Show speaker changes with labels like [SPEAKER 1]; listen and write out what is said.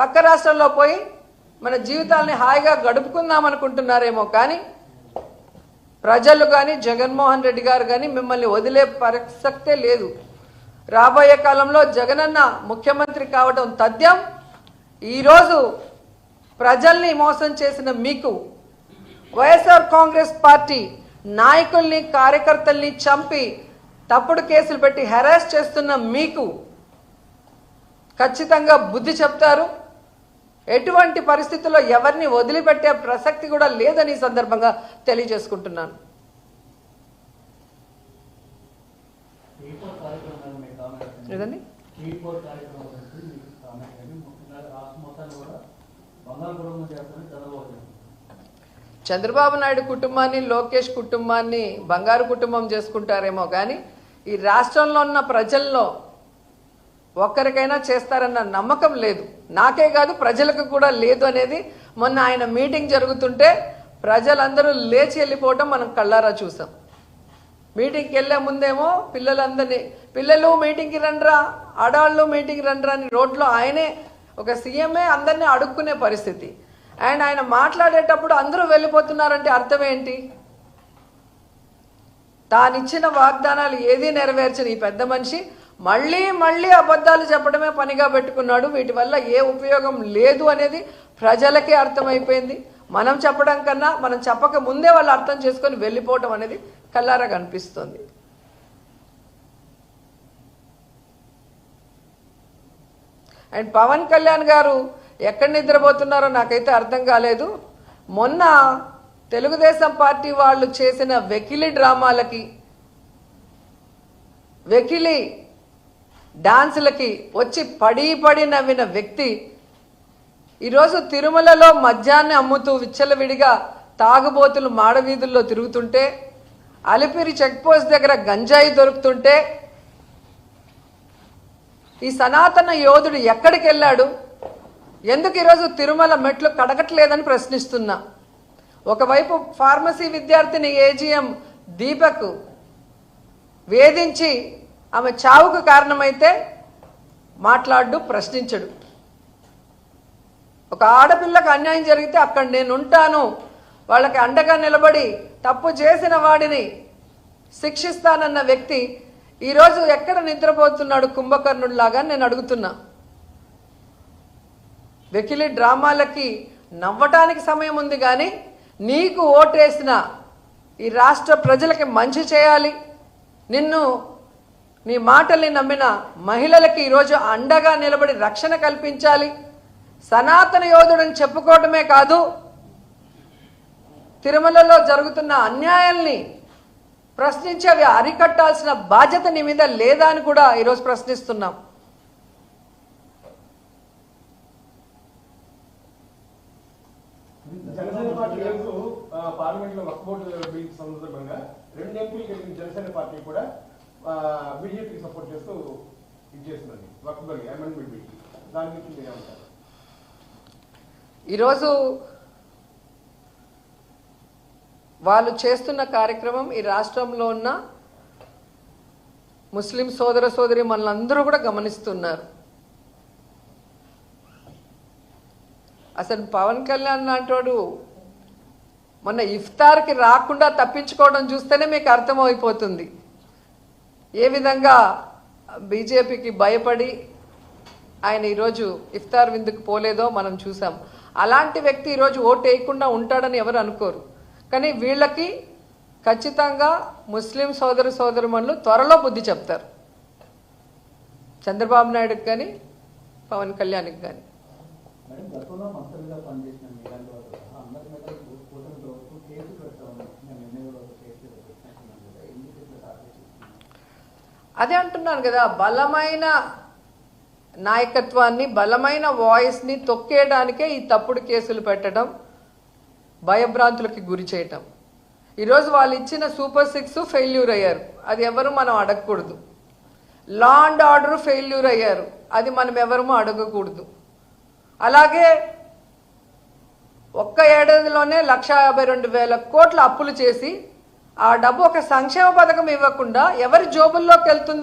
[SPEAKER 1] పక్క రాష్ట్రంలో పోయి మన జీవితాలని హాయిగా గడుపుకుందాం అనుకుంటున్నారేమో, కానీ ప్రజలు కానీ జగన్మోహన్ రెడ్డి గారు కానీ మిమ్మల్ని వదిలే ప్రసక్తే లేదు. రాబోయే కాలంలో జగనన్న ముఖ్యమంత్రి కావడం తథ్యం. ఈరోజు ప్రజల్ని మోసం చేసిన మీకు, వైఎస్ఆర్ కాంగ్రెస్ పార్టీ నాయకుల్ని కార్యకర్తల్ని చంపి తప్పుడు కేసులు పెట్టి హెరాస్ చేస్తున్న మీకు ఖచ్చితంగా బుద్ధి చెప్తారు. ఎటువంటి పరిస్థితుల్లో ఎవరిని వదిలిపెట్టే ప్రసక్తి కూడా లేదని సందర్భంగా తెలియజేసుకుంటున్నాను. ఏదండి చంద్రబాబు నాయుడు కుటుంబాన్ని, లోకేష్ కుటుంబాన్ని బంగారు కుటుంబం చేసుకుంటారేమో, కానీ ఈ రాష్ట్రంలో ఉన్న ప్రజల్లో ఒక్కరికైనా చేస్తారన్న నమ్మకం లేదు. నాకే కాదు, ప్రజలకు కూడా లేదు అనేది మొన్న ఆయన మీటింగ్ జరుగుతుంటే ప్రజలందరూ లేచి వెళ్ళిపోవటం మనం కళ్ళారా చూసాం. మీటింగ్కి వెళ్ళే ముందేమో పిల్లలు మీటింగ్కి రండ్రా, ఆడవాళ్ళు మీటింగ్కి రండ్రా అని రోడ్లో ఆయనే ఒక సీఎంఏ అందరినీ అడుక్కునే పరిస్థితి. అండ్ ఆయన మాట్లాడేటప్పుడు అందరూ వెళ్ళిపోతున్నారంటే అర్థం ఏంటి? తానిచ్చిన వాగ్దానాలు ఏదీ నెరవేర్చని ఈ పెద్ద మనిషి మళ్ళీ అబద్ధాలు చెప్పడమే పనిగా పెట్టుకున్నాడు. వీటి వల్ల ఏ ఉపయోగం లేదు అనేది ప్రజలకే అర్థమైపోయింది. మనం చెప్పడం కన్నా మనం చెప్పక ముందే వాళ్ళు అర్థం చేసుకొని వెళ్ళిపోవటం అనేది కళ్ళారా కనిపిస్తుంది. అండ్ పవన్ కళ్యాణ్ గారు ఎక్కడ నిద్రపోతున్నారో నాకైతే అర్థం కాలేదు. మొన్న తెలుగుదేశం పార్టీ వాళ్ళు చేసిన వెకిలి డ్రామాలకి, వెకిలి డాన్సులకి వచ్చి పడి నవ్విన వ్యక్తి ఈరోజు తిరుమలలో మద్యాన్ని అమ్ముతూ విచ్చలవిడిగా తాగుబోతులు మాడవీధుల్లో తిరుగుతుంటే, అలిపిరి చెక్పోస్ట్ దగ్గర గంజాయి దొరుకుతుంటే ఈ సనాతన యోధుడు ఎక్కడికి వెళ్ళాడు? ఎందుకు ఈరోజు తిరుమల మెట్లు కడగట్లేదని ప్రశ్నిస్తున్నా. ఒకవైపు ఫార్మసీ విద్యార్థిని ఏజీఎం దీపక్ వేధించి ఆమె చావుకు కారణమైతే మాట్లాడు, ప్రశ్నించడు. ఒక ఆడపిల్లకు అన్యాయం జరిగితే అక్కడ నేనుంటాను, వాళ్ళకి అండగా నిలబడి తప్పు చేసిన వాడిని శిక్షిస్తానన్న వ్యక్తి ఈరోజు ఎక్కడ నిద్రపోతున్నాడు కుంభకర్ణుడిలాగా నేను అడుగుతున్నా. వెకిలి డ్రామాలకి నవ్వటానికి సమయం ఉంది, కానీ నీకు ఓటేసిన ఈ రాష్ట్ర ప్రజలకి మంచి చేయాలి, నిన్ను నీ మాటల్ని నమ్మిన మహిళలకి ఈరోజు అండగా నిలబడి రక్షణ కల్పించాలి, సనాతన యోధుడని చెప్పుకోవడమే కాదు, తిరుమలలో జరుగుతున్న అన్యాయాల్ని ప్రశ్నించి అవి అరికట్టాల్సిన బాధ్యత నీ మీద లేదా అని కూడా ఈరోజు ప్రశ్నిస్తున్నాం.
[SPEAKER 2] జనసేన పార్టీ పార్లమెంట్ లో వక్ఫ్ బోర్డు బిల్ సందర్భంగా 2 ఎంపీలు కలిగిన జనసేన పార్టీ కూడా బీజేపీకి సపోర్ట్ చేస్తూ ఇచ్చేస్తున్నది వక్ఫ్ బిల్ అమెండ్మెంట్ బిల్. దాని గురించి మీరు ఏమంటారు?
[SPEAKER 1] ఈరోజు వాళ్ళు చేస్తున్న కార్యక్రమం ఈ రాష్ట్రంలో ఉన్న ముస్లిం సోదర సోదరి మనలందరూ కూడా గమనిస్తున్నారు. అసలు పవన్ కళ్యాణ్ లాంటి మొన్న ఇఫ్తార్కి రాకుండా తప్పించుకోవడం చూస్తేనే మీకు అర్థమైపోతుంది ఏ విధంగా బీజేపీకి భయపడి ఆయన ఈరోజు ఇఫ్తార్ విందుకు పోలేదో మనం చూసాం. అలాంటి వ్యక్తి ఈరోజు ఓటు వేయకుండా ఉంటాడని ఎవరు అనుకోరు, కానీ వీళ్ళకి ఖచ్చితంగా ముస్లిం సోదర సోదరుమణులు త్వరలో బుద్ధి చెప్తారు, చంద్రబాబు నాయుడుకి కానీ పవన్ కళ్యాణ్కి కానీ. అదే అంటున్నాను కదా, బలమైన నాయకత్వాన్ని, బలమైన వాయిస్ని తొక్కేయడానికే ఈ తప్పుడు కేసులు పెట్టడం, భయభ్రాంతులకి గురి చేయటం. ఈరోజు వాళ్ళు ఇచ్చిన సూపర్ 6 ఫెయిల్యూర్ అయ్యారు, అది ఎవరు మనం అడగకూడదు. లా అండ్ ఆర్డర్ ఫెయిల్యూర్ అయ్యారు, అది మనం ఎవరము అడగకూడదు. అలాగే ఒక్క ఏడాదిలోనే 1,52,000 కోట్ల అప్పులు చేసి ఆ డబ్బు ఒక సంక్షేమ పథకం ఇవ్వకుండా ఎవరి జోబుల్లోకి వెళ్తుందో